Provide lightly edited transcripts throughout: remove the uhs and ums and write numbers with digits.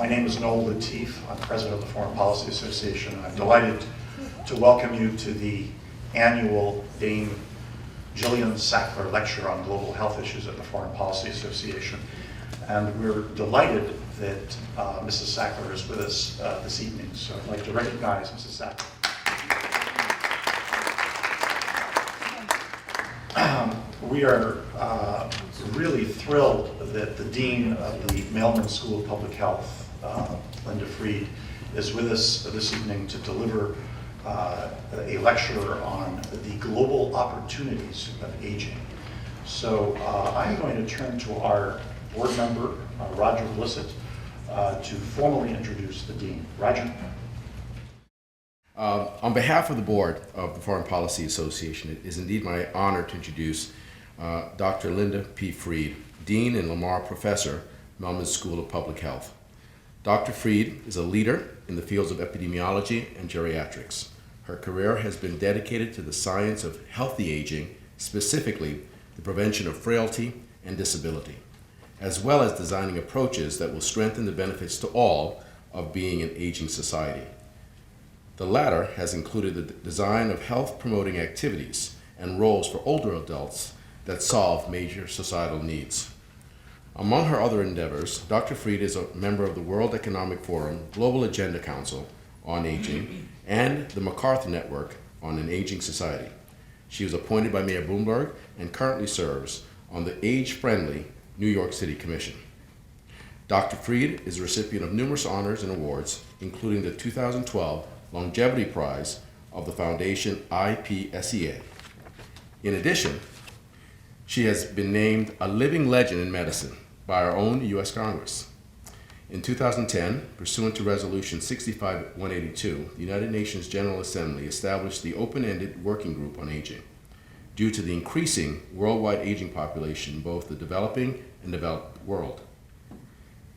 My name is Noel Latif. I'm president of the Foreign Policy Association. I'm delighted to welcome you to the annual Dame Jillian Sackler Lecture on Global Health Issues at the Foreign Policy Association. And we're delighted that Mrs. Sackler is with us this evening. So I'd like to recognize Mrs. Sackler. We are really thrilled that the Dean of the Mailman School of Public Health, Linda Fried, is with us this evening to deliver a lecture on the global opportunities of aging. So I'm going to turn to our board member, Roger Blissett, to formally introduce the Dean. Roger. On behalf of the board of the Foreign Policy Association, it is indeed my honor to introduce Dr. Linda P. Fried, Dean and Lamar Professor, Mailman School of Public Health. Dr. Fried is a leader in the fields of epidemiology and geriatrics. Her career has been dedicated to the science of healthy aging, specifically the prevention of frailty and disability, as well as designing approaches that will strengthen the benefits to all of being an aging society. The latter has included the design of health-promoting activities and roles for older adults that solve major societal needs. Among her other endeavors, Dr. Fried is a member of the World Economic Forum Global Agenda Council on Aging and the MacArthur Network on an Aging Society. She was appointed by Mayor Bloomberg and currently serves on the Age-Friendly New York City Commission. Dr. Fried is a recipient of numerous honors and awards, including the 2012 Longevity Prize of the Foundation IPSEA. In addition, she has been named a living legend in medicine by our own U.S. Congress. In 2010, pursuant to Resolution 65-182, the United Nations General Assembly established the Open-Ended Working Group on Aging due to the increasing worldwide aging population in both the developing and developed world.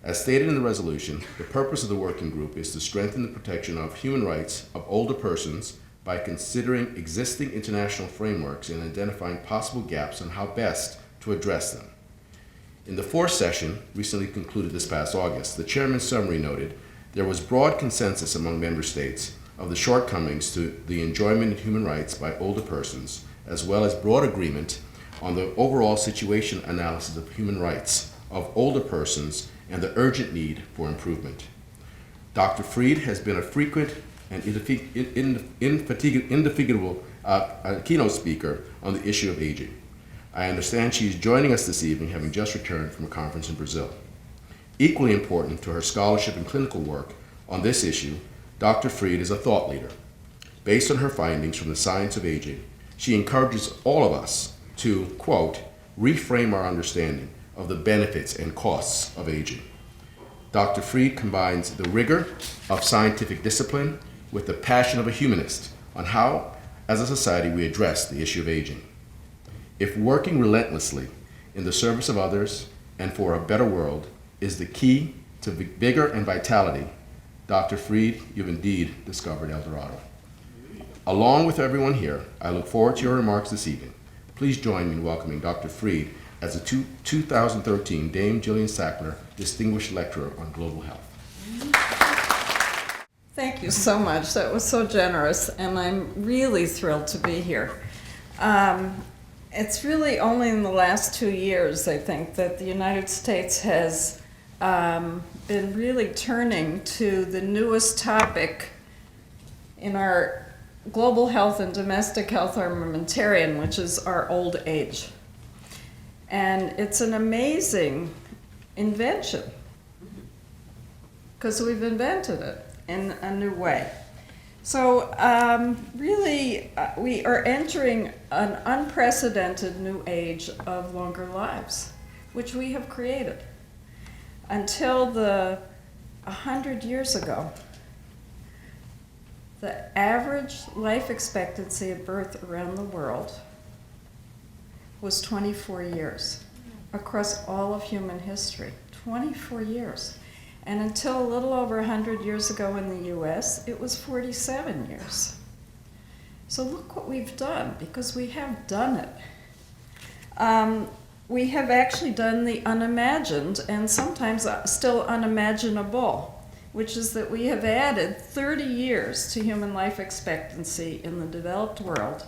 As stated in the resolution, the purpose of the working group is to strengthen the protection of human rights of older persons by considering existing international frameworks and identifying possible gaps on how best to address them. In the fourth session, recently concluded this past August, the chairman's summary noted there was broad consensus among member states of the shortcomings to the enjoyment of human rights by older persons, as well as broad agreement on the overall situation analysis of human rights of older persons and the urgent need for improvement. Dr. Fried has been a frequent and indefatigable keynote speaker on the issue of aging. I understand she is joining us this evening, having just returned from a conference in Brazil. Equally important to her scholarship and clinical work on this issue, Dr. Fried is a thought leader. Based on her findings from the science of aging, she encourages all of us to, quote, reframe our understanding of the benefits and costs of aging. Dr. Fried combines the rigor of scientific discipline with the passion of a humanist on how, as a society, we address the issue of aging. If working relentlessly in the service of others and for a better world is the key to vigor and vitality, Dr. Fried, you've indeed discovered El Dorado. Along with everyone here, I look forward to your remarks this evening. Please join me in welcoming Dr. Fried as the 2013 Dame Jillian Sackler Distinguished Lecturer on Global Health. Thank you so much. That was so generous, and I'm really thrilled to be here. It's really only in the last 2 years, I think, that the United States has been really turning to the newest topic in our global health and domestic health armamentarium, which is our old age. And it's an amazing invention, because we've invented it in a new way. So really, we are entering an unprecedented new age of longer lives, which we have created. Until 100 years ago, the average life expectancy at birth around the world was 24 years across all of human history. 24 years. And until a little over 100 years ago in the US, it was 47 years. So look what we've done, because we have done it. We have actually done the unimagined and sometimes still unimaginable. which is that we have added 30 years to human life expectancy in the developed world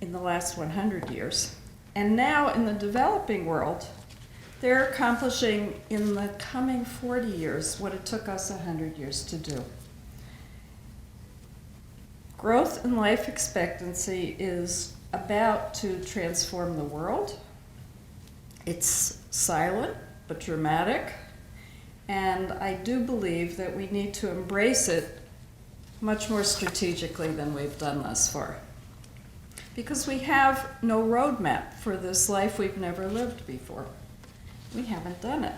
in the last 100 years. And now in the developing world, they're accomplishing in the coming 40 years what it took us 100 years to do. Growth in life expectancy is about to transform the world. It's silent but dramatic, and I do believe that we need to embrace it much more strategically than we've done thus far. Because we have no roadmap for this life we've never lived before. We haven't done it.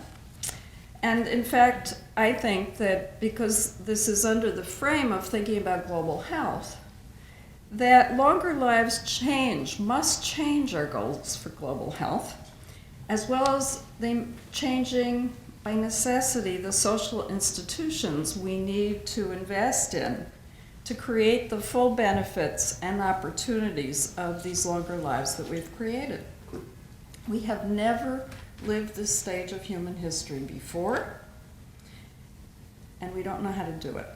And in fact, I think that because this is under the frame of thinking about global health, that longer lives must change our goals for global health, as well as them changing by necessity the social institutions we need to invest in to create the full benefits and opportunities of these longer lives that we've created. We have never lived this stage of human history before, and we don't know how to do it.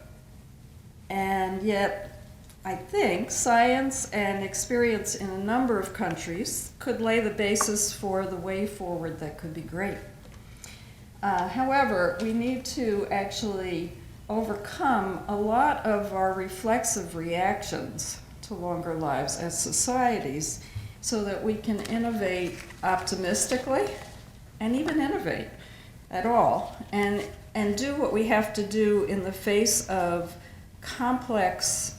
And yet, I think science and experience in a number of countries could lay the basis for the way forward that could be great. However, we need to actually overcome a lot of our reflexive reactions to longer lives as societies so that we can innovate optimistically and even innovate at all and do what we have to do in the face of complex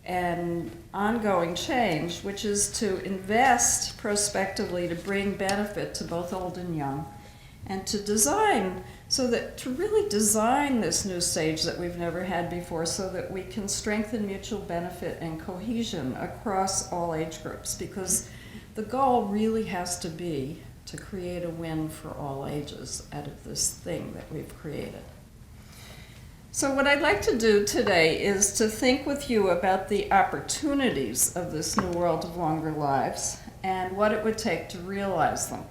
and ongoing change, which is to invest prospectively to bring benefit to both old and young, and to really design this new stage that we've never had before so that we can strengthen mutual benefit and cohesion across all age groups, because the goal really has to be to create a win for all ages out of this thing that we've created. So what I'd like to do today is to think with you about the opportunities of this new world of longer lives and what it would take to realize them.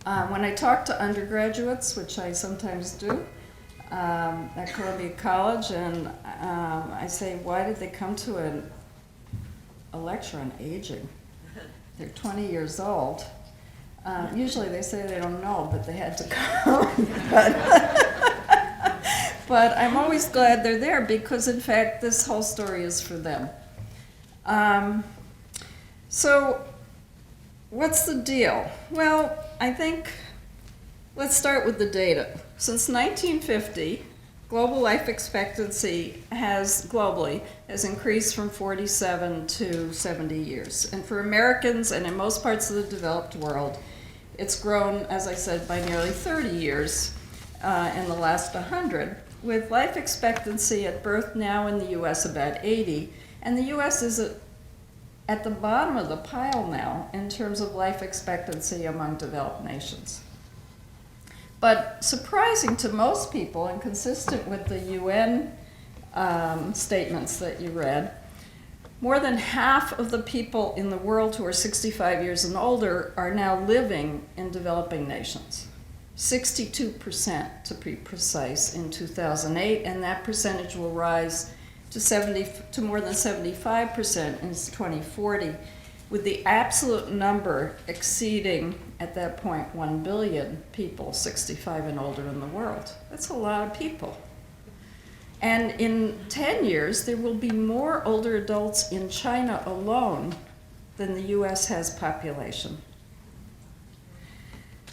When I talk to undergraduates, which I sometimes do, at Columbia College, and I say, why did they come to a lecture on aging? They're 20 years old. Usually they say they don't know, but they had to come. But I'm always glad they're there because, in fact, this whole story is for them. So what's the deal? Well, I think let's start with the data. Since 1950, global life expectancy globally has increased from 47 to 70 years. And for Americans and in most parts of the developed world, it's grown, as I said, by nearly 30 years in the last 100, with life expectancy at birth now in the U.S. about 80. And the U.S. is at the bottom of the pile now in terms of life expectancy among developed nations. But surprising to most people and consistent with the UN statements that you read, more than half of the people in the world who are 65 years and older are now living in developing nations. 62% to be precise in 2008, and that percentage will rise to more than 75% in 2040, with the absolute number exceeding, at that point, 1 billion people 65 and older in the world. That's a lot of people. And in 10 years, there will be more older adults in China alone than the US has population.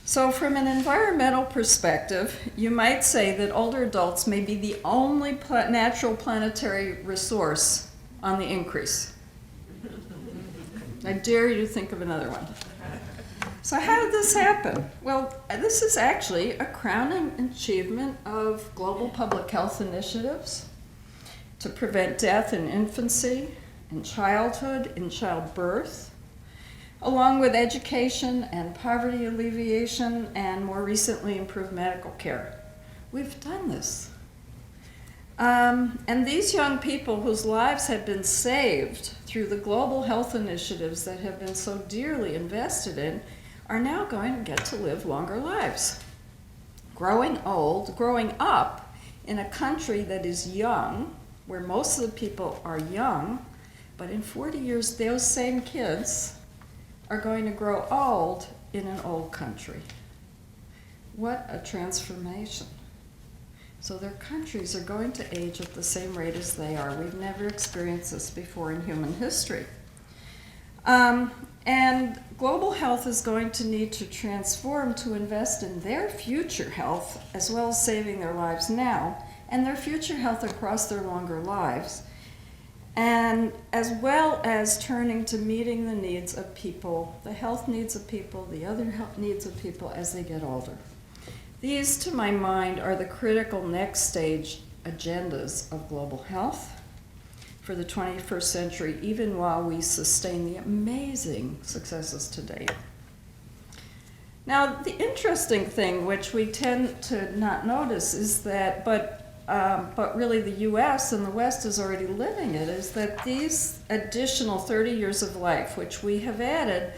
So from an environmental perspective, you might say that older adults may be the only natural planetary resource on the increase. I dare you to think of another one. So how did this happen? Well, this is actually a crowning achievement of global public health initiatives to prevent death in infancy, in childhood, in childbirth, along with education and poverty alleviation, and more recently, improved medical care. We've done this. And these young people whose lives have been saved through the global health initiatives that have been so dearly invested in are now going to get to live longer lives. growing old, growing up in a country that is young, where most of the people are young, but in 40 years, those same kids are going to grow old in an old country. What a transformation. So their countries are going to age at the same rate as they are. We've never experienced this before in human history. And global health is going to need to transform to invest in their future health as well as saving their lives now and their future health across their longer lives, and as well as turning to meeting the needs of people, the health needs of people, the other health needs of people as they get older. These, to my mind, are the critical next stage agendas of global health for the 21st century, even while we sustain the amazing successes to date. Now, the interesting thing, which we tend to not notice, is that, but really the US and the West is already living it, is that these additional 30 years of life, which we have added,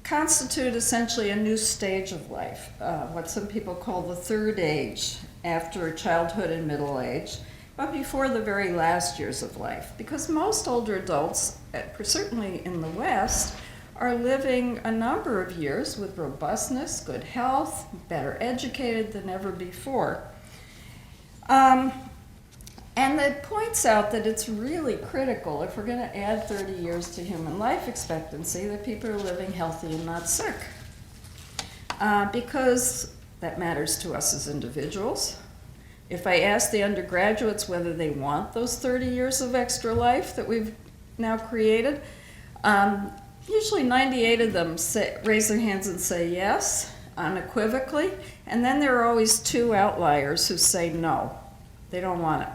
constitute essentially a new stage of life, what some people call the third age, after childhood and middle age, but before the very last years of life. Because most older adults, certainly in the West, are living a number of years with robustness, good health, better educated than ever before. And it points out that it's really critical, if we're going to add 30 years to human life expectancy, that people are living healthy and not sick. Because that matters to us as individuals. If I ask the undergraduates whether they want those 30 years of extra life that we've now created, usually 98 of them raise their hands and say yes, unequivocally, and then there are always 2 outliers who say no, they don't want it.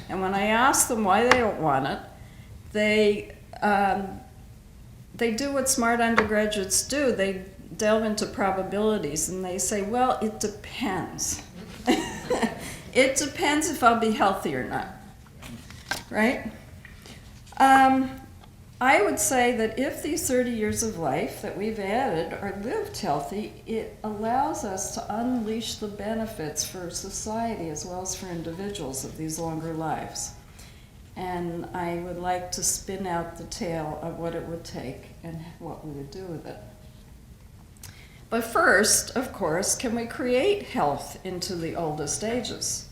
And when I ask them why they don't want it, they do what smart undergraduates do. They delve into probabilities and they say, well, it depends. It depends if I'll be healthy or not, right? I would say that if these 30 years of life that we've added are lived healthy, it allows us to unleash the benefits for society as well as for individuals of these longer lives. And I would like to spin out the tale of what it would take and what we would do with it. But first, of course, can we create health into the oldest ages?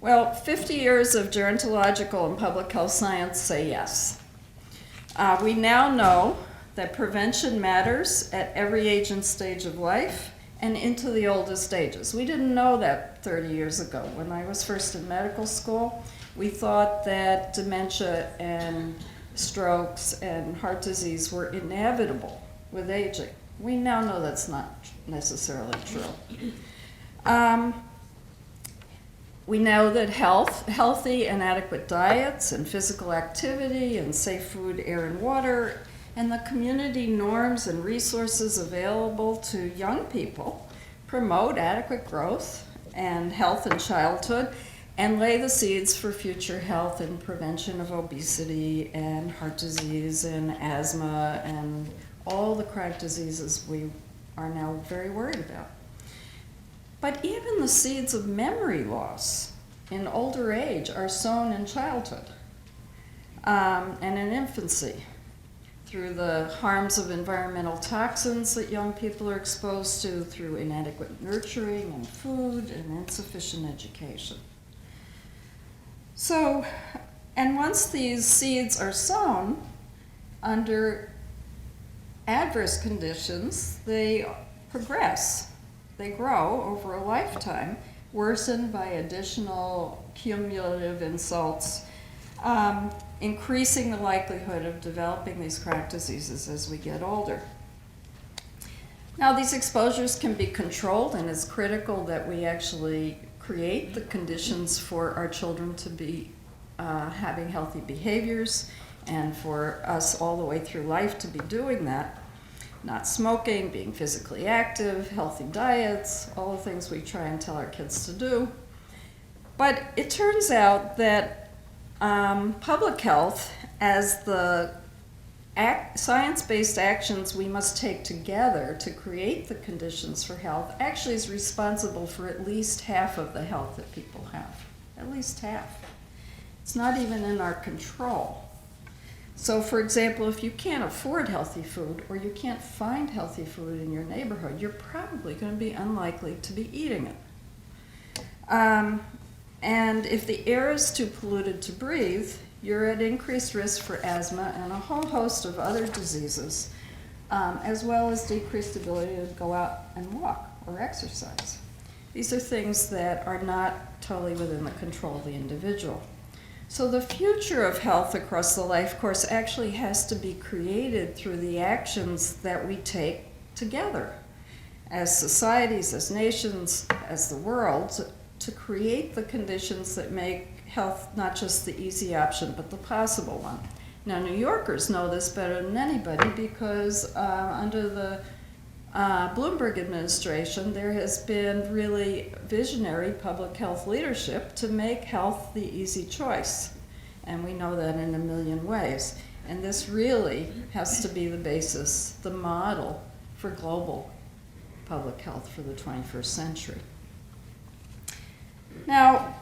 Well, 50 years of gerontological and public health science say yes. We now know that prevention matters at every age and stage of life and into the oldest ages. We didn't know that 30 years ago. When I was first in medical school, we thought that dementia and strokes and heart disease were inevitable with aging. We now know that's not necessarily true. We know that healthy and adequate diets and physical activity and safe food, air, and water, and the community norms and resources available to young people promote adequate growth and health in childhood and lay the seeds for future health and prevention of obesity and heart disease and asthma and all the chronic diseases we are now very worried about. But even the seeds of memory loss in older age are sown in childhood and in infancy through the harms of environmental toxins that young people are exposed to, through inadequate nurturing and food and insufficient education. So, and once these seeds are sown under adverse conditions, they progress. They grow over a lifetime, worsened by additional cumulative insults, increasing the likelihood of developing these chronic diseases as we get older. Now, these exposures can be controlled, and it's critical that we actually create the conditions for our children to be having healthy behaviors, and for us all the way through life to be doing that. Not smoking, being physically active, healthy diets, all the things we try and tell our kids to do. But it turns out that public health, as the science-based actions we must take together to create the conditions for health actually is responsible for at least half of the health that people have. At least half. It's not even in our control. So, for example, if you can't afford healthy food or you can't find healthy food in your neighborhood, you're probably going to be unlikely to be eating it. And if the air is too polluted to breathe, you're at increased risk for asthma and a whole host of other diseases, as well as decreased ability to go out and walk or exercise. These are things that are not totally within the control of the individual. So the future of health across the life course actually has to be created through the actions that we take together as societies, as nations, as the world, to create the conditions that make health not just the easy option, but the possible one. Now, New Yorkers know this better than anybody because under the Bloomberg administration, there has been really visionary public health leadership to make health the easy choice. And we know that in a million ways. And this really has to be the basis, the model for global public health for the 21st century. Now,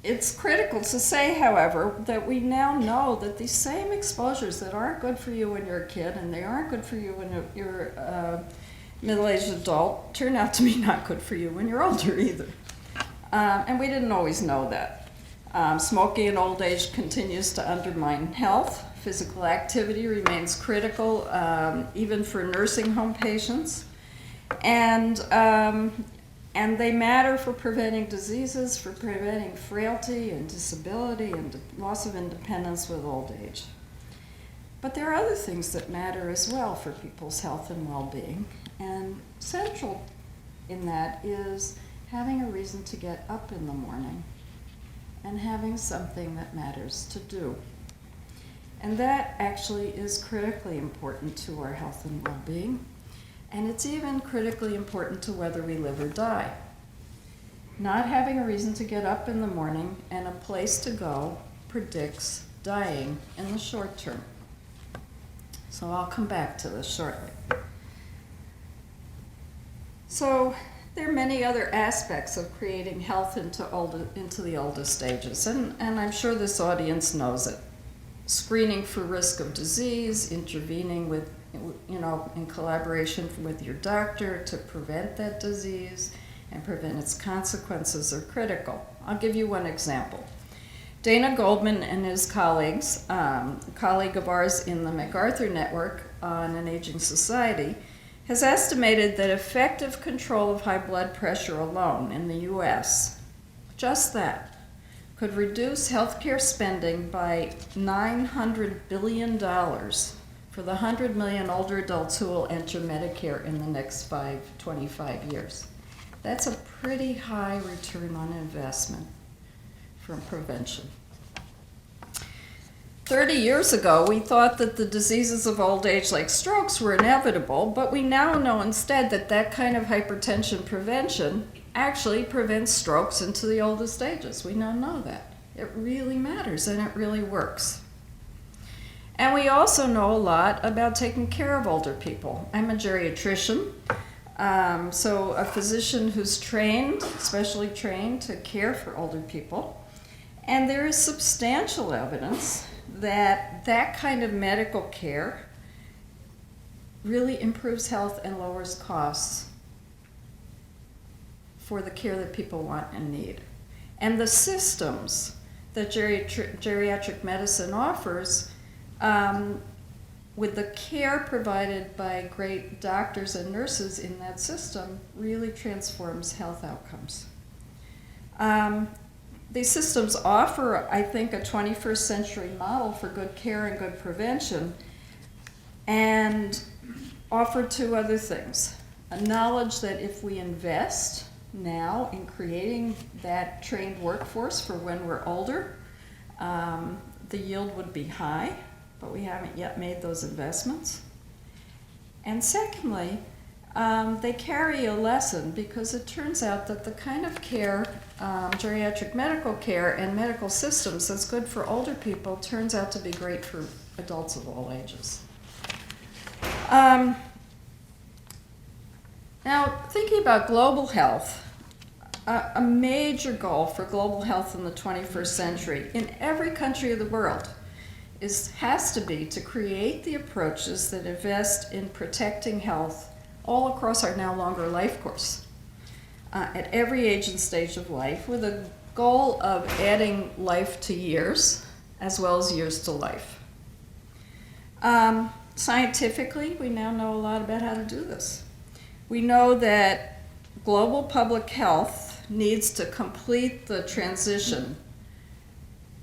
it's critical to say, however, that we now know that these same exposures that aren't good for you when you're a kid and they aren't good for you when you're a middle-aged adult turn out to be not good for you when you're older either. And we didn't always know that. Smoking in old age continues to undermine health. Physical activity remains critical, even for nursing home patients. And they matter for preventing diseases, for preventing frailty and disability and loss of independence with old age. But there are other things that matter as well for people's health and well-being. And central in that is having a reason to get up in the morning and having something that matters to do. And that actually is critically important to our health and well-being. And it's even critically important to whether we live or die. Not having a reason to get up in the morning and a place to go predicts dying in the short term. So I'll come back to this shortly. So there are many other aspects of creating health into the oldest stages, and I'm sure this audience knows it. Screening for risk of disease, intervening with, in collaboration with your doctor to prevent that disease and prevent its consequences are critical. I'll give you one example. Dana Goldman and his colleagues, a colleague of ours in the MacArthur Network on an Aging Society, has estimated that effective control of high blood pressure alone in the U.S., just that, could reduce healthcare spending by $900 billion for the 100 million older adults who will enter Medicare in the next 25 years. That's a pretty high return on investment from prevention. 30 years ago, we thought that the diseases of old age, like strokes, were inevitable, but we now know instead that that kind of hypertension prevention actually prevents strokes into the oldest ages. We now know that. It really matters and it really works. And we also know a lot about taking care of older people. I'm a geriatrician, so a physician who's trained, specially trained to care for older people. And there is substantial evidence that that kind of medical care really improves health and lowers costs for the care that people want and need. And the systems that geriatric medicine offers, with the care provided by great doctors and nurses in that system, really transforms health outcomes. These systems offer, I think, a 21st century model for good care and good prevention, and offer two other things. A knowledge that if we invest now in creating that trained workforce for when we're older, the yield would be high, but we haven't yet made those investments. And secondly, they carry a lesson, because it turns out that the kind of care, geriatric medical care and medical systems that's good for older people turns out to be great for adults of all ages. Now, thinking about global health, a major goal for global health in the 21st century in every country of the world has to be to create the approaches that invest in protecting health all across our now longer life course, at every age and stage of life, with a goal of adding life to years as well as years to life. Scientifically, we now know a lot about how to do this. We know that global public health needs to complete the transition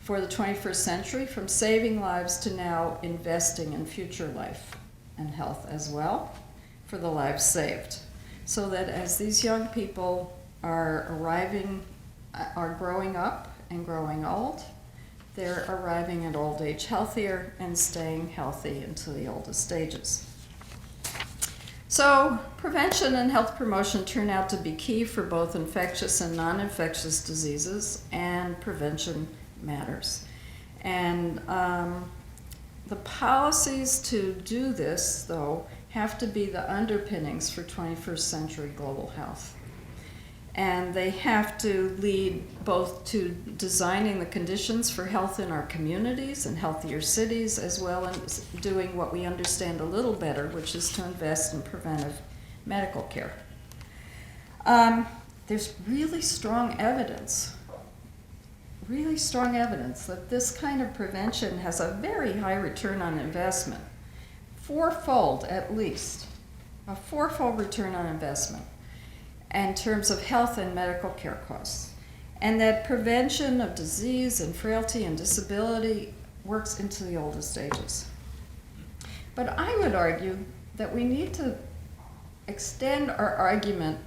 for the 21st century from saving lives to now investing in future life and health as well for the lives saved. So that as these young people are growing up and growing old, they're arriving at old age healthier and staying healthy into the oldest stages. So prevention and health promotion turn out to be key for both infectious and non-infectious diseases, and prevention matters. And the policies to do this, though, have to be the underpinnings for 21st century global health. And they have to lead both to designing the conditions for health in our communities and healthier cities, as well as doing what we understand a little better, which is to invest in preventive medical care. There's really strong evidence that this kind of prevention has a very high return on investment, fourfold at least, a fourfold return on investment in terms of health and medical care costs, and that prevention of disease and frailty and disability works into the oldest ages. But I would argue that we need to extend our argument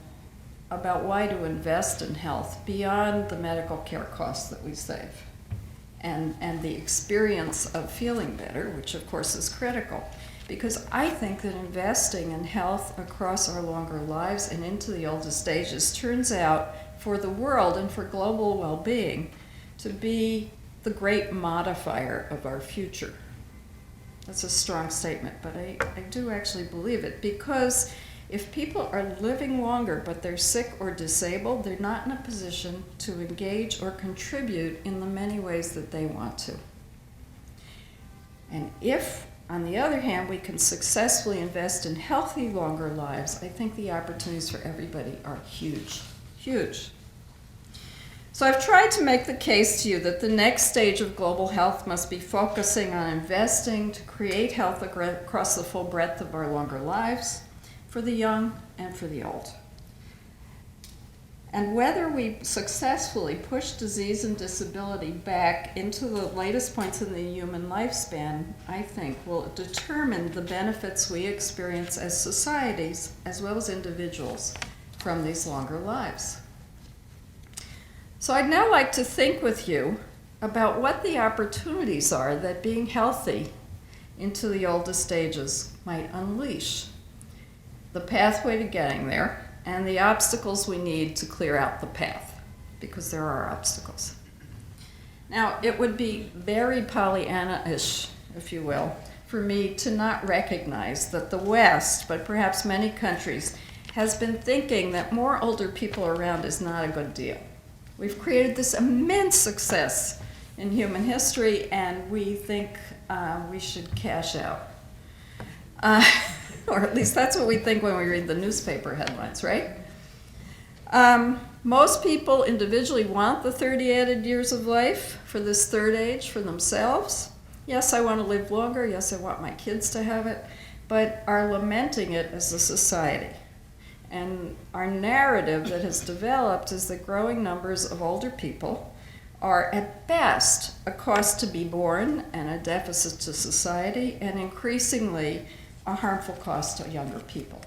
about why to invest in health beyond the medical care costs that we save and the experience of feeling better, which of course is critical. Because I think that investing in health across our longer lives and into the oldest stages turns out, for the world and for global well-being, to be the great modifier of our future. That's a strong statement, but I do actually believe it, because if people are living longer but they're sick or disabled, they're not in a position to engage or contribute in the many ways that they want to. And if, on the other hand, we can successfully invest in healthy, longer lives, I think the opportunities for everybody are huge, huge. So I've tried to make the case to you that the next stage of global health must be focusing on investing to create health across the full breadth of our longer lives, for the young and for the old. And whether we successfully push disease and disability back into the latest points in the human lifespan, I think, will determine the benefits we experience as societies, as well as individuals, from these longer lives. So I'd now like to think with you about what the opportunities are that being healthy into the oldest stages might unleash, the pathway to getting there, and the obstacles we need to clear out the path, because there are obstacles. Now, it would be very Pollyanna-ish, if you will, for me to not recognize that the West, but perhaps many countries, has been thinking that more older people around is not a good deal. We've created this immense success in human history, and we think we should cash out. Or at least that's what we think when we read the newspaper headlines, right? Most people individually want the 30 added years of life for this third age for themselves. Yes, I want to live longer. Yes, I want my kids to have it, but are lamenting it as a society. And our narrative that has developed is that growing numbers of older people are at best a cost to be borne and a deficit to society, and increasingly a harmful cost to younger people.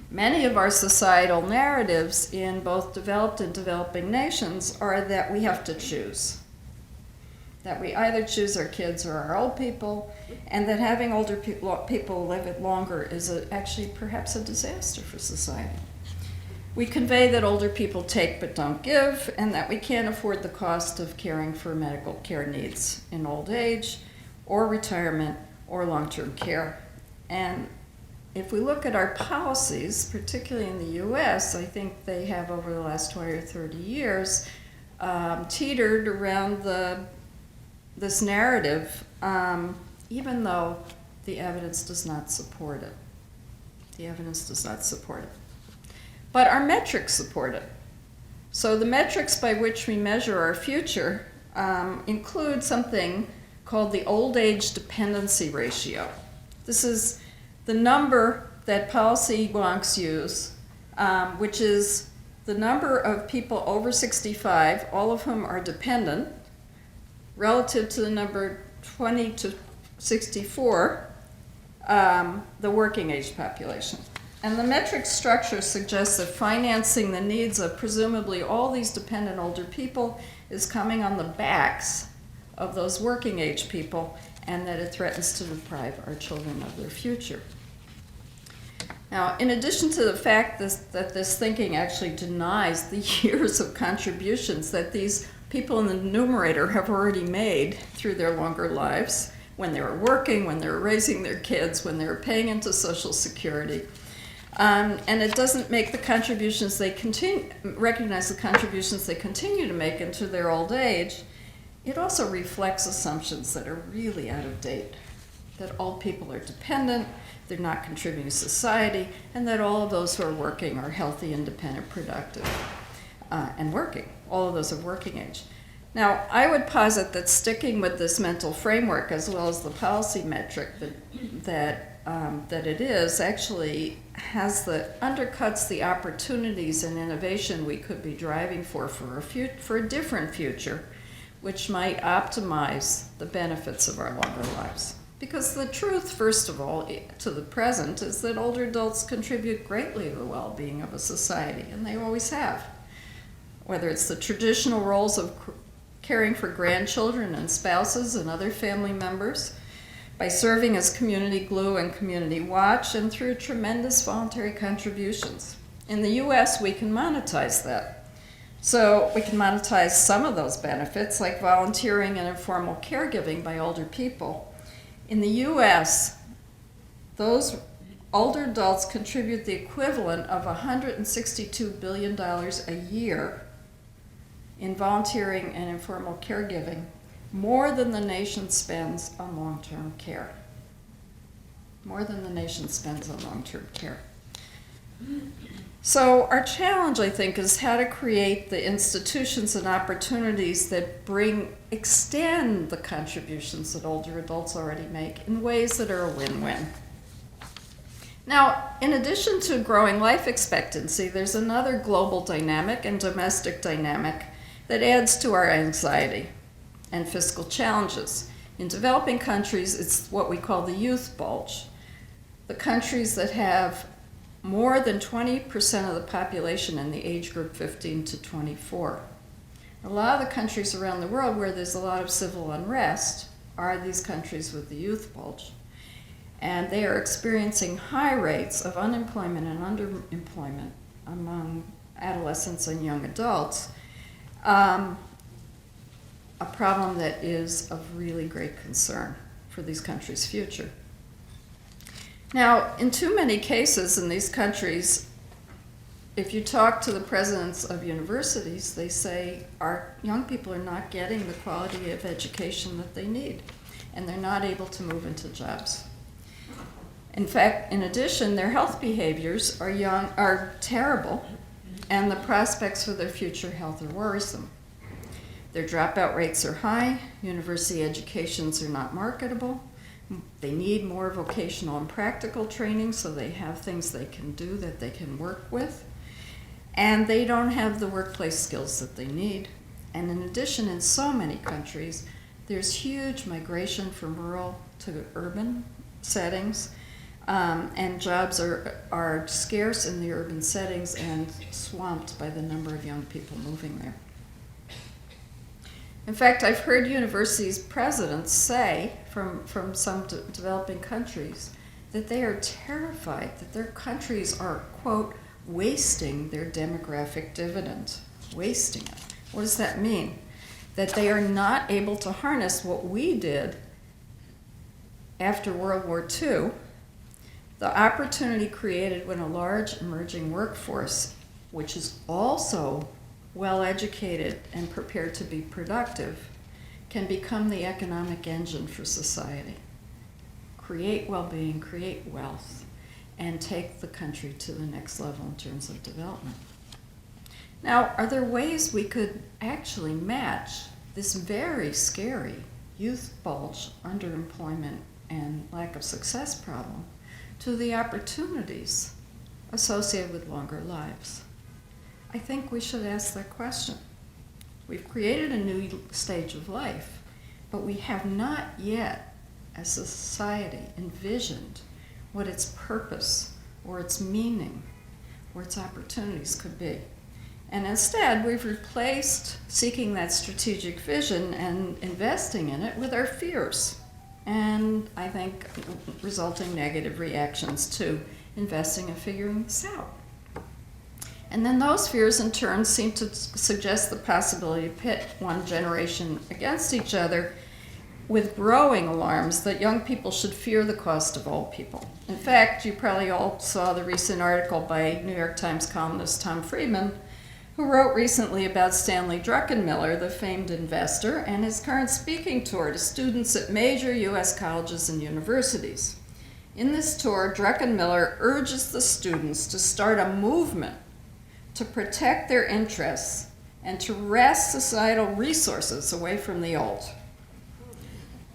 Many of our societal narratives in both developed and developing nations are that we have to choose. that we either choose our kids or our old people, and that having older people live it longer is actually perhaps a disaster for society. We convey that older people take but don't give, and that we can't afford the cost of caring for medical care needs in old age, or retirement, or long-term care. And if we look at our policies, particularly in the US, I think they have over the last 20 or 30 years teetered around this narrative, even though the evidence does not support it. The evidence does not support it. But our metrics support it. So the metrics by which we measure our future include something called the Old Age Dependency Ratio. This is the number that policy wonks use, which is the number of people over 65, all of whom are dependent, relative to the number 20 to 64, the working age population. And the metric structure suggests that financing the needs of presumably all these dependent older people is coming on the backs of those working age people, and that it threatens to deprive our children of their future. Now, in addition to the fact that this thinking actually denies the years of contributions that these people in the numerator have already made through their longer lives, when they were working, when they were raising their kids, when they were paying into Social Security, and it doesn't make the contributions recognize the contributions they continue to make into their old age. It also reflects assumptions that are really out of date, that old people are dependent, they're not contributing to society, and that all of those who are working are healthy, independent, productive, and working. All of those are working age. Now, I would posit that sticking with this mental framework, as well as the policy metric that it is, actually undercuts the opportunities and innovation we could be driving for a different future, which might optimize the benefits of our longer lives. Because the truth, first of all, to the present, is that older adults contribute greatly to the well-being of a society, and they always have. Whether it's the traditional roles of caring for grandchildren and spouses and other family members, by serving as community glue and community watch, and through tremendous voluntary contributions. In the US, we can monetize that. So we can monetize some of those benefits, like volunteering and informal caregiving by older people. In the US, those older adults contribute the equivalent of $162 billion a year in volunteering and informal caregiving, more than the nation spends on long-term care. More than the nation spends on long-term care. So our challenge, I think, is how to create the institutions and opportunities that extend the contributions that older adults already make in ways that are a win-win. Now, in addition to growing life expectancy, there's another global dynamic and domestic dynamic that adds to our anxiety and fiscal challenges. In developing countries, it's what we call the Youth Bulge. The countries that have more than 20% of the population in the age group 15 to 24. A lot of the countries around the world where there's a lot of civil unrest are these countries with the Youth Bulge. And they are experiencing high rates of unemployment and underemployment among adolescents and young adults. A problem that is of really great concern for these countries' future. Now, in too many cases in these countries, if you talk to the presidents of universities, they say our young people are not getting the quality of education that they need, and they're not able to move into jobs. In fact, in addition, their health behaviors are terrible, and the prospects for their future health are worrisome. Their dropout rates are high, university educations are not marketable, they need more vocational and practical training so they have things they can do that they can work with, and they don't have the workplace skills that they need. And in addition, in so many countries, there's huge migration from rural to urban settings, and jobs are scarce in the urban settings and swamped by the number of young people moving there. In fact, I've heard universities' presidents say from some developing countries that they are terrified that their countries are, quote, wasting their demographic dividend. Wasting it. What does that mean? That they are not able to harness what we did after World War II, the opportunity created when a large emerging workforce, which is also well educated and prepared to be productive, can become the economic engine for society, create well-being, create wealth, and take the country to the next level in terms of development. Now, are there ways we could actually match this very scary youth bulge, underemployment, and lack of success problem to the opportunities associated with longer lives? I think we should ask that question. We've created a new stage of life, but we have not yet, as a society, envisioned what its purpose or its meaning or its opportunities could be. And instead, we've replaced seeking that strategic vision and investing in it with our fears, and I think resulting negative reactions to investing and figuring this out. And then those fears in turn seem to suggest the possibility to pit one generation against each other, with growing alarms that young people should fear the cost of old people. In fact, you probably all saw the recent article by New York Times columnist Tom Friedman, who wrote recently about Stanley Druckenmiller, the famed investor, and his current speaking tour to students at major U.S. colleges and universities. In this tour, Druckenmiller urges the students to start a movement to protect their interests and to wrest societal resources away from the old.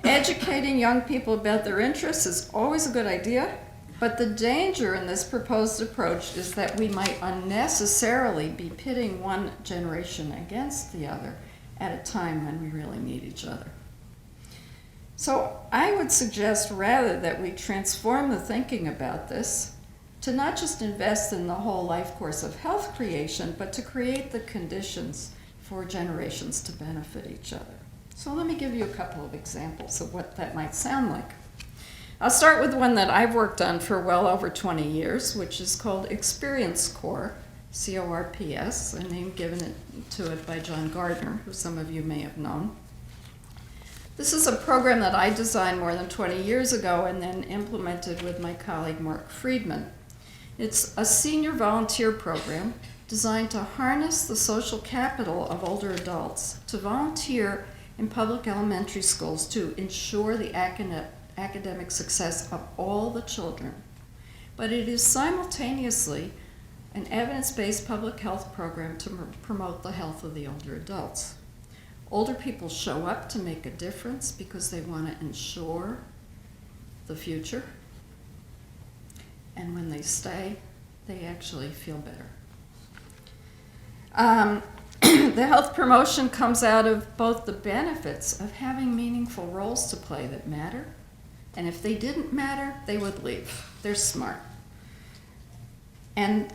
Educating young people about their interests is always a good idea, but the danger in this proposed approach is that we might unnecessarily be pitting one generation against the other at a time when we really need each other. So I would suggest rather that we transform the thinking about this to not just invest in the whole life course of health creation, but to create the conditions for generations to benefit each other. So let me give you a couple of examples of what that might sound like. I'll start with one that I've worked on for well over 20 years, which is called Experience Corps, C-O-R-P-S, a name given to it by John Gardner, who some of you may have known. This is a program that I designed more than 20 years ago and then implemented with my colleague Mark Friedman. It's a senior volunteer program designed to harness the social capital of older adults to volunteer in public elementary schools to ensure the academic success of all the children. But it is simultaneously an evidence-based public health program to promote the health of the older adults. Older people show up to make a difference because they want to ensure the future. And when they stay, they actually feel better. The health promotion comes out of both the benefits of having meaningful roles to play that matter, and if they didn't matter, they would leave. They're smart. And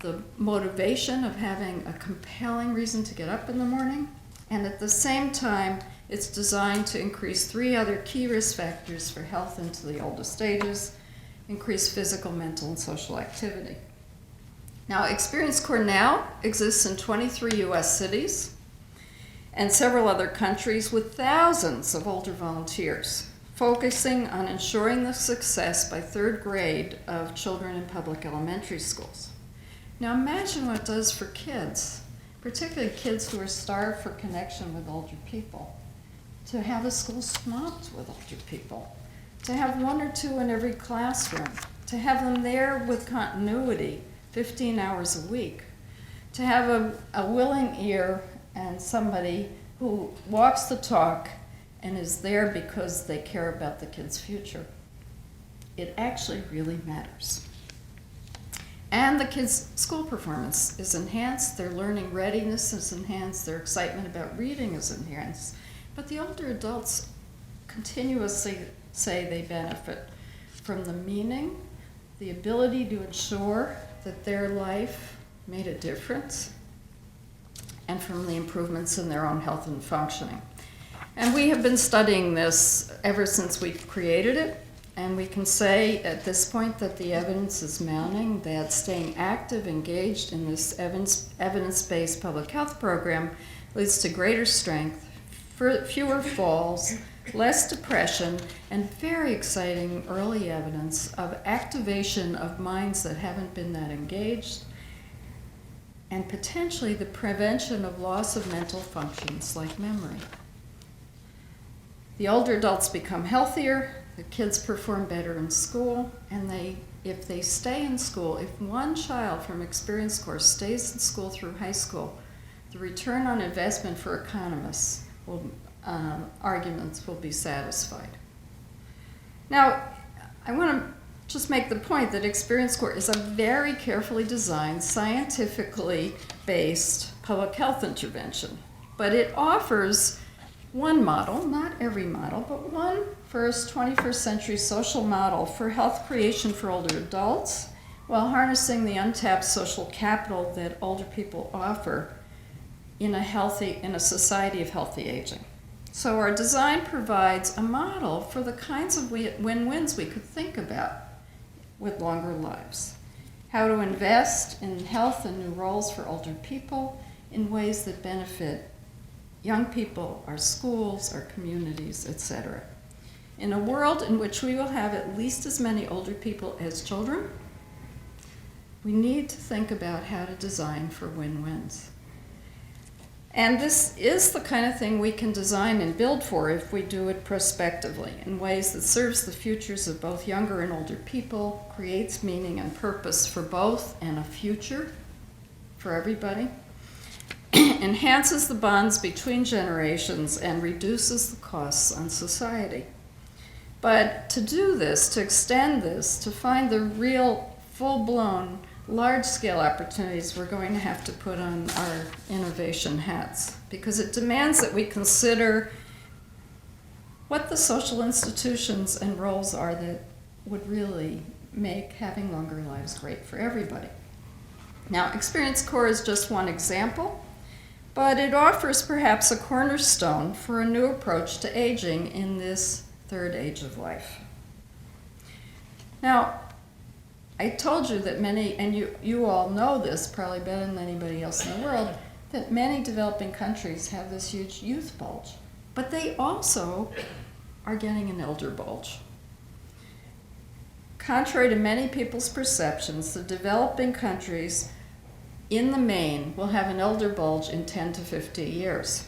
the motivation of having a compelling reason to get up in the morning, and at the same time, it's designed to increase 3 other key risk factors for health into the oldest ages: increase physical, mental, and social activity. Now, Experience Corps now exists in 23 U.S. cities and several other countries with thousands of older volunteers, focusing on ensuring the success by 3rd grade of children in public elementary schools. Now imagine what it does for kids, particularly kids who are starved for connection with older people, to have a school swamped with older people, to have 1 or 2 in every classroom, to have them there with continuity 15 hours a week, to have a willing ear and somebody who walks the talk and is there because they care about the kid's future. It actually really matters. And the kids' school performance is enhanced, their learning readiness is enhanced, their excitement about reading is enhanced. But the older adults continuously say they benefit from the meaning, the ability to ensure that their life made a difference, and from the improvements in their own health and functioning. And we have been studying this ever since we created it, and we can say at this point that the evidence is mounting that staying active, engaged in this evidence-based public health program leads to greater strength, fewer falls, less depression, and very exciting early evidence of activation of minds that haven't been that engaged, and potentially the prevention of loss of mental functions like memory. The older adults become healthier, the kids perform better in school, and if they stay in school, if one child from Experience Course stays in school through high school, the return on investment for economists arguments will be satisfied. Now, I want to just make the point that Experience Course is a very carefully designed, scientifically based public health intervention, but it offers one model, not every model, but one first 21st century social model for health creation for older adults while harnessing the untapped social capital that older people offer in a society of healthy aging. So our design provides a model for the kinds of win-wins we could think about with longer lives. How to invest in health and new roles for older people in ways that benefit young people, our schools, our communities, etc. In a world in which we will have at least as many older people as children, we need to think about how to design for win-wins. And this is the kind of thing we can design and build for if we do it prospectively in ways that serves the futures of both younger and older people, creates meaning and purpose for both and a future for everybody, enhances the bonds between generations, and reduces the costs on society. But to do this, to extend this, to find the real full-blown large-scale opportunities, we're going to have to put on our innovation hats, because it demands that we consider what the social institutions and roles are that would really make having longer lives great for everybody. Now, Experience Core is just one example, but it offers perhaps a cornerstone for a new approach to aging in this third age of life. Now, I told you that many, and you all know this probably better than anybody else in the world, that many developing countries have this huge youth bulge, but they also are getting an elder bulge. Contrary to many people's perceptions, the developing countries in the main will have an elder bulge in 10 to 50 years.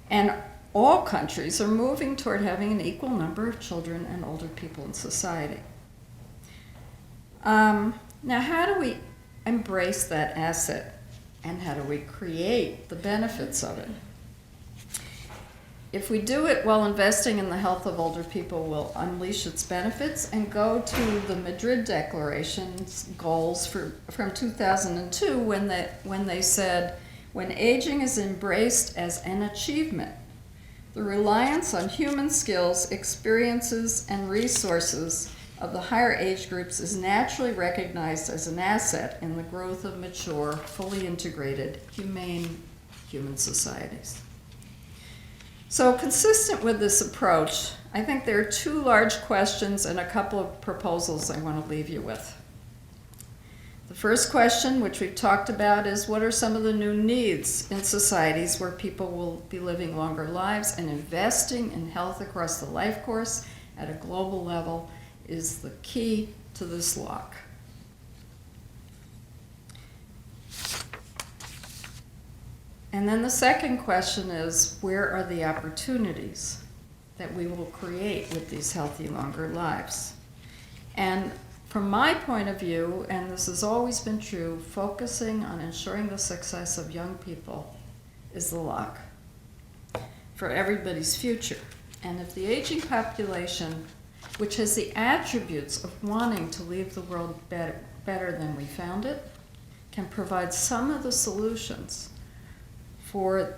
And all countries are moving toward having an equal number of children and older people in society. Now, how do we embrace that asset, and how do we create the benefits of it? If we do it while investing in the health of older people, we'll unleash its benefits and go to the Madrid Declaration's goals from 2002 when they said, when aging is embraced as an achievement, the reliance on human skills, experiences, and resources of the higher age groups is naturally recognized as an asset in the growth of mature, fully integrated, humane human societies. So consistent with this approach, I think there are two large questions and a couple of proposals I want to leave you with. The first question, which we've talked about, is what are some of the new needs in societies where people will be living longer lives, and investing in health across the life course at a global level is the key to this lock. And then the second question is, where are the opportunities that we will create with these healthy, longer lives? And from my point of view, and this has always been true, focusing on ensuring the success of young people is the lock for everybody's future. And if the aging population, which has the attributes of wanting to leave the world better than we found it, can provide some of the solutions for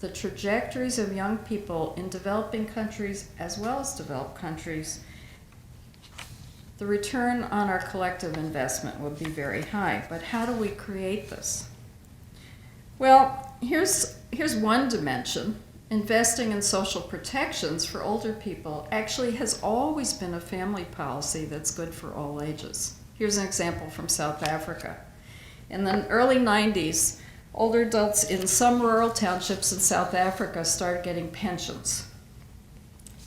the trajectories of young people in developing countries as well as developed countries, the return on our collective investment would be very high. But how do we create this? Well, here's one dimension. Investing in social protections for older people actually has always been a family policy that's good for all ages. Here's an example from South Africa. In the early 90s, older adults in some rural townships in South Africa started getting pensions.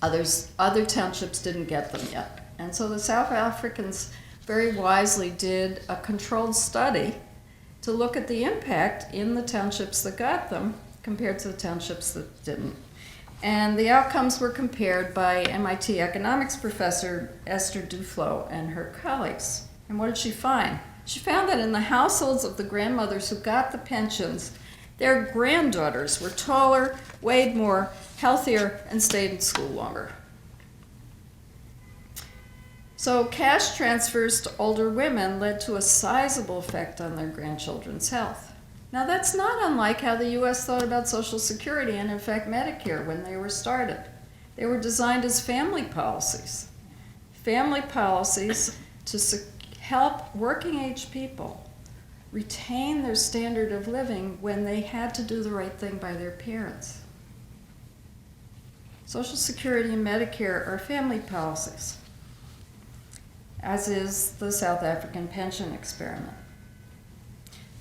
Other townships didn't get them yet. And so the South Africans very wisely did a controlled study to look at the impact in the townships that got them compared to the townships that didn't. And the outcomes were compared by MIT economics professor Esther Duflo and her colleagues. And what did she find? She found that in the households of the grandmothers who got the pensions, their granddaughters were taller, weighed more, healthier, and stayed in school longer. So cash transfers to older women led to a sizable effect on their grandchildren's health. Now that's not unlike how the US thought about Social Security and in fact Medicare when they were started. They were designed as family policies. Family policies to help working age people retain their standard of living when they had to do the right thing by their parents. Social Security and Medicare are family policies, as is the South African pension experiment.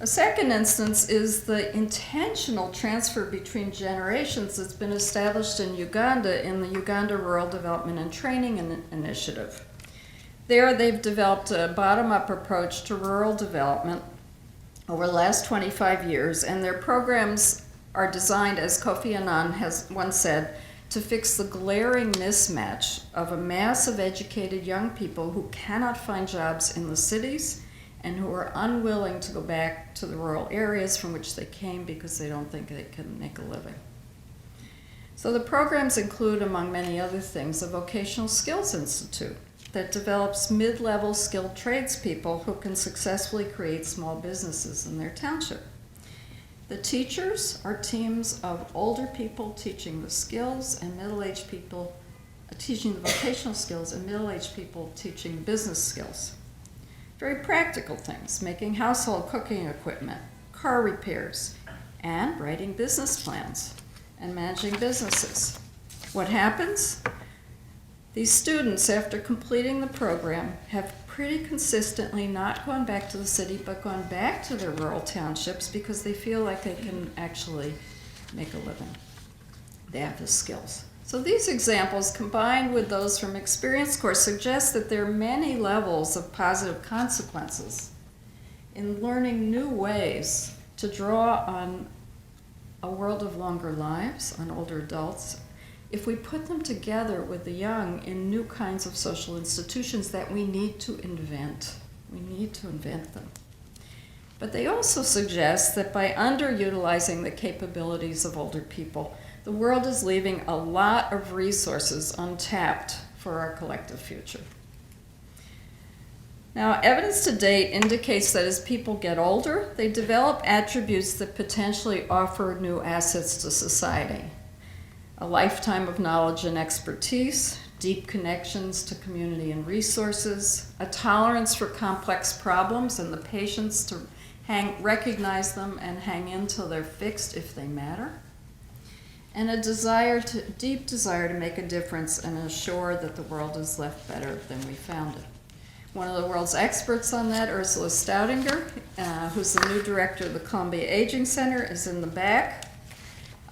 A second instance is the intentional transfer between generations that's been established in Uganda in the Uganda Rural Development and Training Initiative. There they've developed a bottom-up approach to rural development over the last 25 years, and their programs are designed, as Kofi Annan has once said, to fix the glaring mismatch of a mass of educated young people who cannot find jobs in the cities and who are unwilling to go back to the rural areas from which they came because they don't think they can make a living. So the programs include, among many other things, a vocational skills institute that develops mid-level skilled tradespeople who can successfully create small businesses in their township. The teachers are teams of older people teaching the skills and middle-aged people teaching the vocational skills and middle-aged people teaching business skills. Very practical things, making household cooking equipment, car repairs, and writing business plans and managing businesses. What happens? These students, after completing the program, have pretty consistently not gone back to the city, but gone back to their rural townships because they feel like they can actually make a living. They have the skills. So these examples, combined with those from Experience Course, suggest that there are many levels of positive consequences in learning new ways to draw on a world of longer lives, on older adults, if we put them together with the young in new kinds of social institutions that we need to invent. We need to invent them. But they also suggest that by underutilizing the capabilities of older people, the world is leaving a lot of resources untapped for our collective future. Now, evidence to date indicates that as people get older, they develop attributes that potentially offer new assets to society. A lifetime of knowledge and expertise, deep connections to community and resources, a tolerance for complex problems and the patience to recognize them and hang in till they're fixed if they matter, and a deep desire to make a difference and ensure that the world is left better than we found it. One of the world's experts on that, Ursula Staudinger, who's the new director of the Columbia Aging Center, is in the back.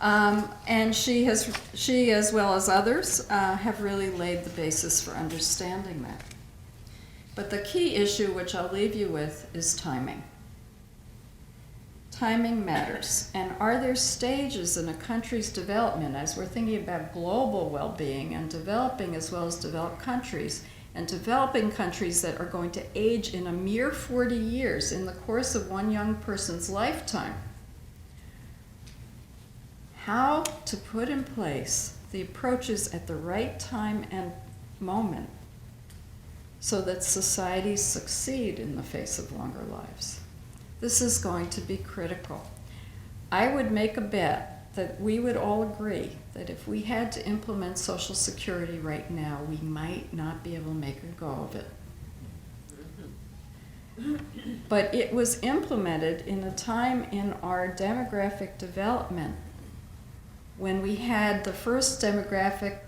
And she, as well as others, have really laid the basis for understanding that. But the key issue, which I'll leave you with, is timing. Timing matters. And are there stages in a country's development, as we're thinking about global well-being and developing as well as developed countries, and developing countries that are going to age in a mere 40 years in the course of one young person's lifetime, how to put in place the approaches at the right time and moment so that societies succeed in the face of longer lives. This is going to be critical. I would make a bet that we would all agree that if we had to implement Social Security right now, we might not be able to make a go of it. But it was implemented in a time in our demographic development when we had the first demographic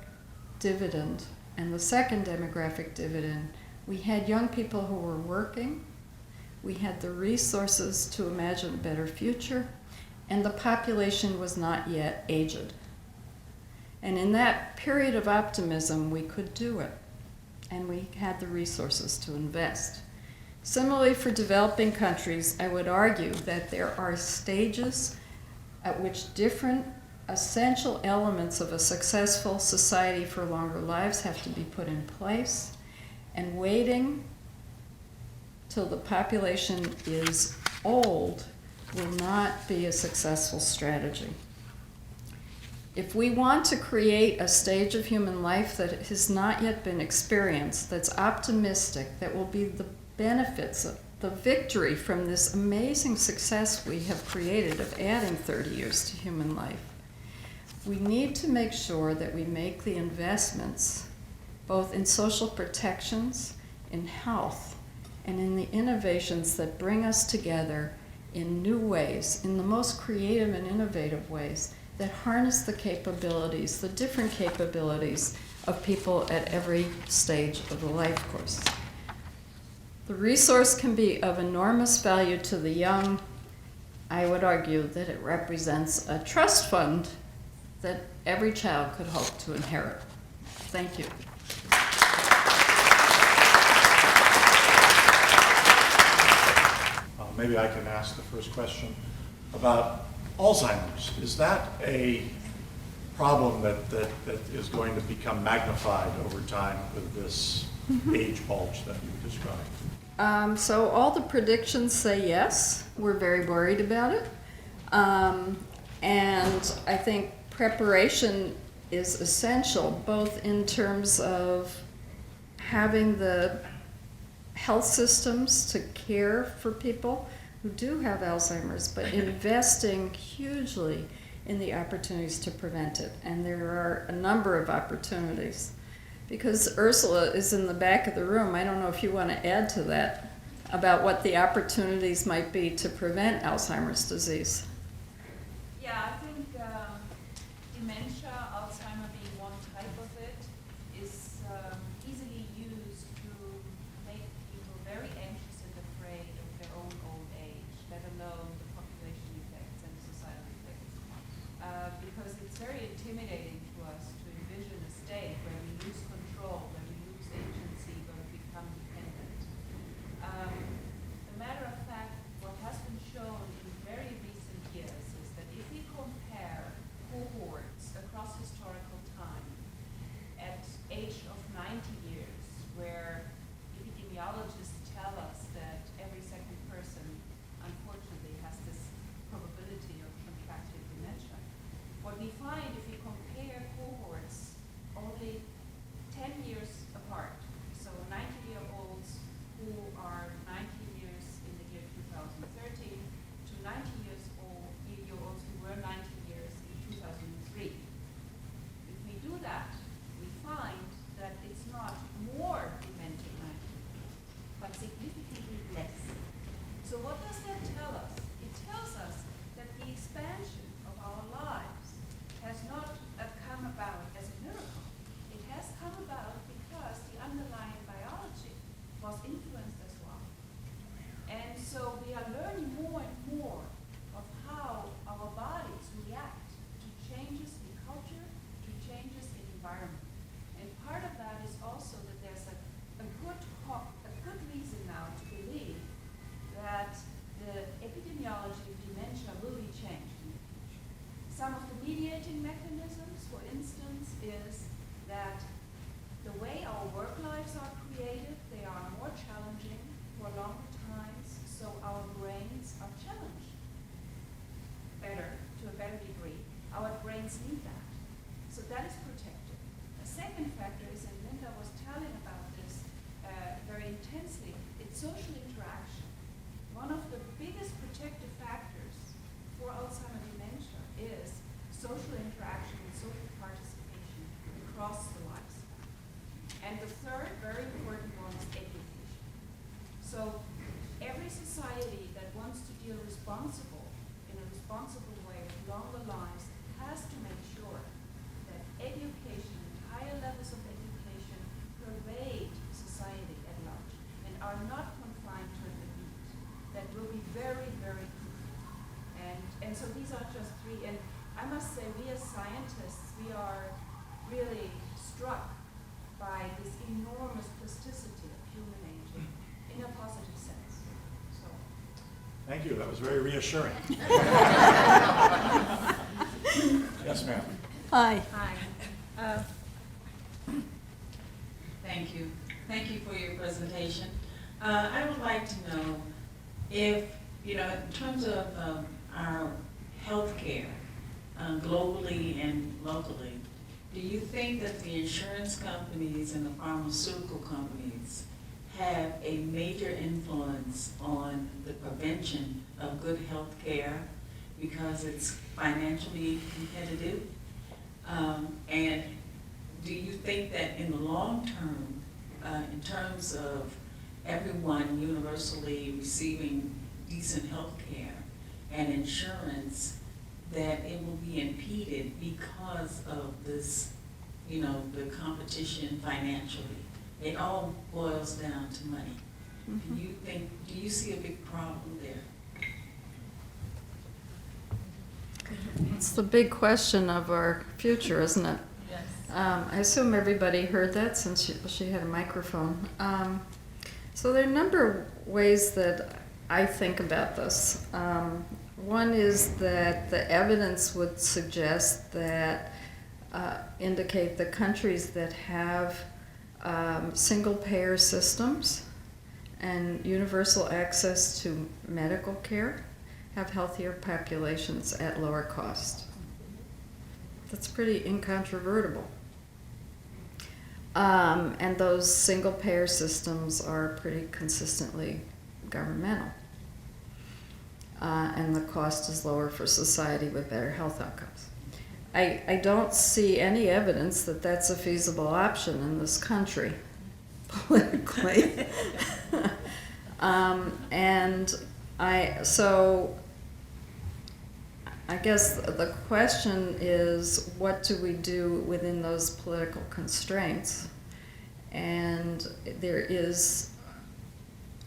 dividend and the second demographic dividend. We had young people who were working, we had the resources to imagine a better future, and the population was not yet aged. And in that period of optimism, we could do it, and we had the resources to invest. Similarly, for developing countries, I would argue that there are stages at which different essential elements of a successful society for longer lives have to be put in place, and waiting till the population is old will not be a successful strategy. If we want to create a stage of human life that has not yet been experienced, that's optimistic, that will be the benefits of the victory from this amazing success we have created of adding 30 years to human life, we need to make sure that we make the investments both in social protections, in health, and in the innovations that bring us together in new ways, in the most creative and innovative ways that harness the capabilities, the different capabilities of people at every stage of the life course. The resource can be of enormous value to the young. I would argue that it represents a trust fund that every child could hope to inherit. Thank you. Maybe I can ask the first question about Alzheimer's. Is that a problem that is going to become magnified over time with this age bulge that you described? So all the predictions say yes. We're very worried about it. And I think preparation is essential, both in terms of having the health systems to care for people who do have Alzheimer's, but investing hugely in the opportunities to prevent it. And there are a number of opportunities. Because Ursula is in the back of the room, I don't know if you want to add to that about what the opportunities might be to prevent Alzheimer's disease. Yeah, I think dementia, Alzheimer being one type of it, is easily used to make people very anxious and afraid of their own old age, let alone the population effects and the societal effects. Because it's very intimidating to us to envision a state where we lose control, where we lose agency, where we become dependent. A matter of fact, what has been shown in very recent years is that if we compare cohorts across historical time at age of 90 years, where epidemiologists tell us that every second person, unfortunately, has this probability of contracting dementia, what we find if we compare cohorts only 10 years apart, so 90-year-olds who are 90 years in the year 2013 to 90-year-olds who were 90 years in 2003. If we do that, we find that it's not more demented 90, but significantly less. So what does that tell us? It tells us that the expansion of our lives has not come about as a miracle. It has come about because the underlying biology was influenced as well. And so we are learning more and more of how our bodies react to changes in culture, to changes in environment. And part of that is also that there's a good reason now to believe that the epidemiology of dementia will be changed in the future. Some of the mediating mechanisms, for instance, is that the way our work lives are created, they are more challenging for longer times, so our brains are challenged to a better degree. Our brains need that. So that is protected. A second factor is, and Linda was telling about this very intensely, it's social interaction. One of the biggest protective factors for Alzheimer's dementia is social interaction and social participation across the lifespan. And the third very important one is education. So society that wants to deal in a responsible way with longer lives has to make sure that education, higher levels of education pervade society at large and are not confined to an elite. That will be very, very key. And so these are just three. And I must say, we as scientists, we are really struck by this enormous plasticity of human aging in a positive sense. So, Thank you, that was very reassuring. Yes, ma'am. Hi. hi. Thank you. Thank you for your presentation. I would like to know if, in terms of our healthcare, globally and locally, do you think that the insurance companies and the pharmaceutical companies have a major influence on the prevention of good health care because it's financially competitive? And do you think that in the long term, in terms of everyone universally receiving decent health care and insurance, that it will be impeded because of this, the competition financially? It all boils down to money. Do you see a big problem there? It's the big question of our future, isn't it? Yes. I assume everybody heard that since she had a microphone. So there are a number of ways that I think about this. One is that the evidence would suggest that indicate the countries that have single-payer systems and universal access to medical care have healthier populations at lower cost. That's pretty incontrovertible. And those single-payer systems are pretty consistently governmental. And the cost is lower for society with better health outcomes. I don't see any evidence that that's a feasible option in this country, politically. So I guess the question is, what do we do within those political constraints? And there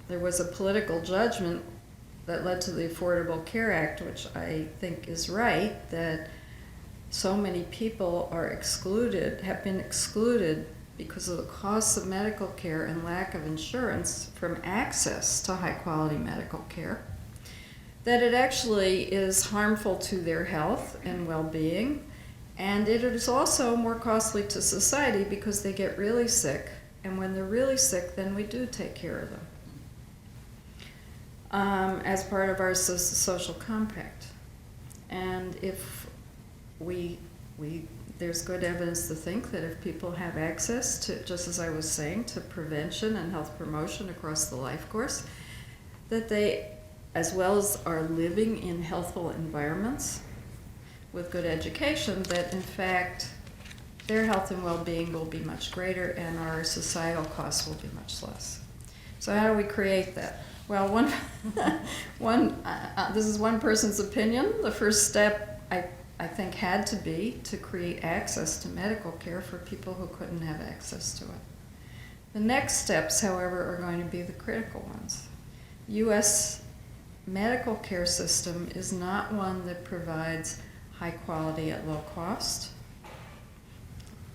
was a political judgment that led to the Affordable Care Act, which I think is right, that so many people have been excluded because of the costs of medical care and lack of insurance from access to high quality medical care, that it actually is harmful to their health and well-being, and it is also more costly to society because they get really sick, and when they're really sick, then we do take care of them as part of our social compact. And if there's good evidence to think that if people have access to, just as I was saying, to prevention and health promotion across the life course, that they, as well as are living in healthful environments with good education, that in fact their health and well-being will be much greater and our societal costs will be much less. So how do we create that? Well, this is one person's opinion. The first step, I think, had to be to create access to medical care for people who couldn't have access to it. The next steps, however, are going to be the critical ones. U.S. medical care system is not one that provides high quality at low cost.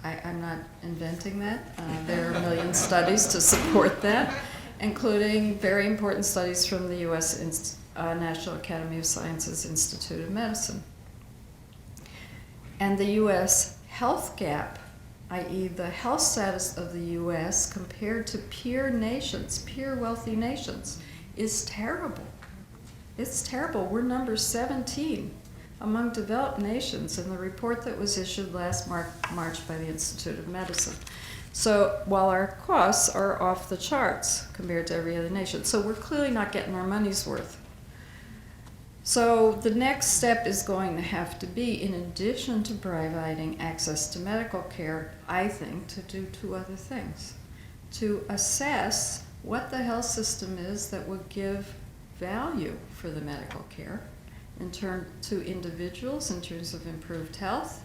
I'm not inventing that. There are a million studies to support that, including very important studies from the U.S. National Academy of Sciences Institute of Medicine. And the U.S. health gap, i.e. the health status of the U.S. compared to peer wealthy nations, is terrible. It's terrible. We're number 17 among developed nations in the report that was issued last March by the Institute of Medicine. So while our costs are off the charts compared to every other nation, so we're clearly not getting our money's worth. So the next step is going to have to be, in addition to providing access to medical care, I think, to do two other things. To assess what the health system is that would give value for the medical care to individuals in terms of improved health,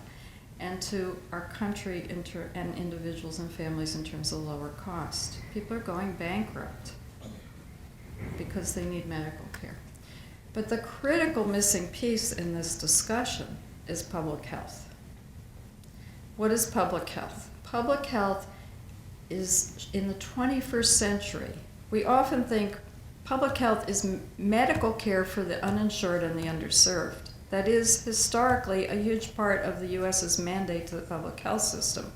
and to our country and individuals and families in terms of lower cost. People are going bankrupt because they need medical care. But the critical missing piece in this discussion is public health. What is public health? Public health is, in the 21st century, we often think public health is medical care for the uninsured and the underserved. That is historically a huge part of the US's mandate to the public health system.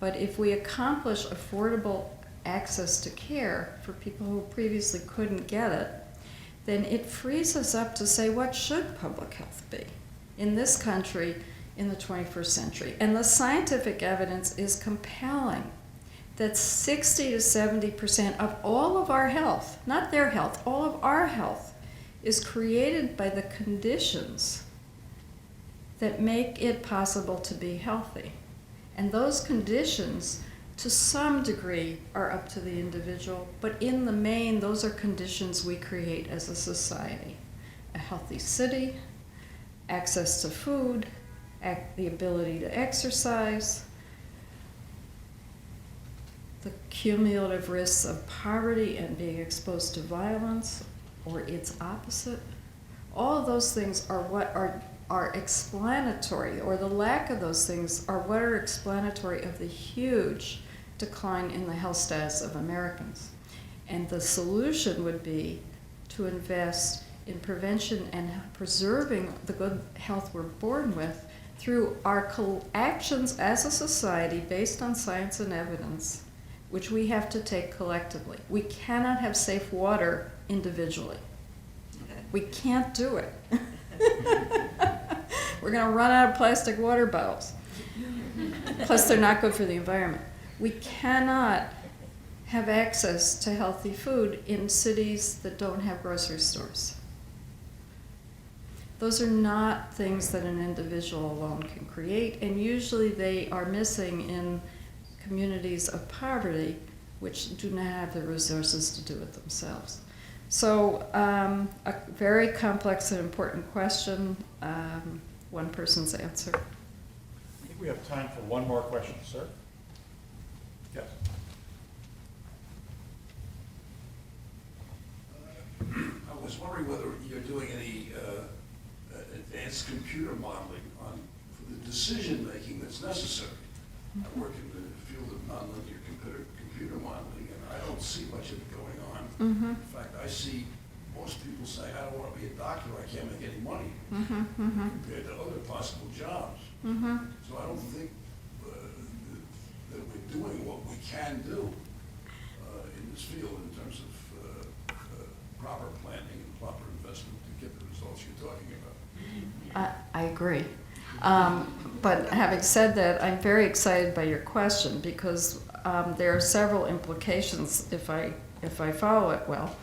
But if we accomplish affordable access to care for people who previously couldn't get it, then it frees us up to say, what should public health be in this country in the 21st century? And the scientific evidence is compelling that 60 to 70% of all of our health, not their health, all of our health, is created by the conditions that make it possible to be healthy. And those conditions, to some degree, are up to the individual, but in the main, those are conditions we create as a society. A healthy city, access to food, the ability to exercise, the cumulative risks of poverty and being exposed to violence, or its opposite. All of those things are what are explanatory, or the lack of those things are what are explanatory of the huge decline in the health status of Americans. And the solution would be to invest in prevention and preserving the good health we're born with through our actions as a society based on science and evidence, which we have to take collectively. We cannot have safe water individually. We can't do it. We're going to run out of plastic water bottles. Plus, they're not good for the environment. We cannot have access to healthy food in cities that don't have grocery stores. Those are not things that an individual alone can create, and usually they are missing in communities of poverty which do not have the resources to do it themselves. So a very complex and important question, one person's answer. I think we have time for one more question, sir. Yes. I was wondering whether you're doing any advanced computer modeling for the decision-making that's necessary. I work in the field of nonlinear computer modeling, and I don't see much of it going on. In fact, I see most people saying, I don't want to be a doctor, I can't make any money, compared to other possible jobs. So I don't think that we're doing what we can do in this field in terms of proper planning and proper investment to get the results you're talking about. I agree. But having said that, I'm very excited by your question because there are several implications if I follow it well.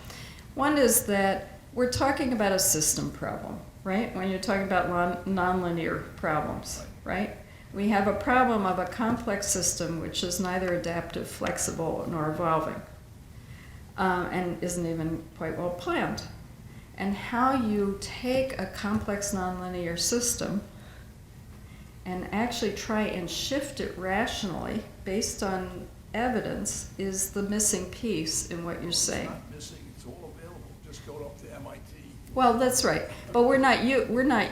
One is that we're talking about a system problem, right? When you're talking about nonlinear problems, right? We have a problem of a complex system which is neither adaptive, flexible, nor evolving, and isn't even quite well planned. And how you take a complex nonlinear system and actually try and shift it rationally based on evidence is the missing piece in what you're saying. It's not missing, it's all available. Just go up to MIT. Well, that's right, but we're not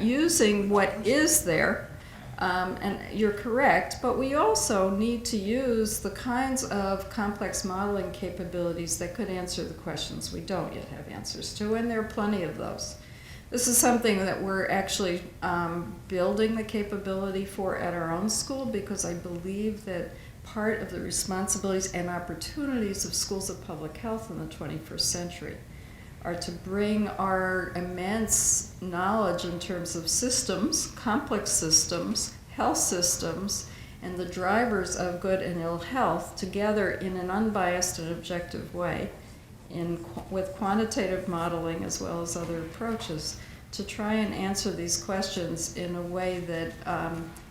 using what is there, and you're correct. But we also need to use the kinds of complex modeling capabilities that could answer the questions we don't yet have answers to, and there are plenty of those. This is something that we're actually building the capability for at our own school, because I believe that part of the responsibilities and opportunities of schools of public health in the 21st century are to bring our immense knowledge in terms of systems, complex systems, health systems, and the drivers of good and ill health together in an unbiased and objective way with quantitative modeling as well as other approaches to try and answer these questions in a way that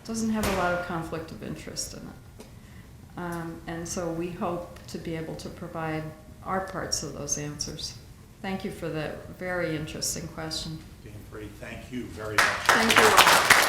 doesn't have a lot of conflict of interest in it. And so we hope to be able to provide our parts of those answers. Thank you for the very interesting question. Dean Freed, thank you very much. Thank you all.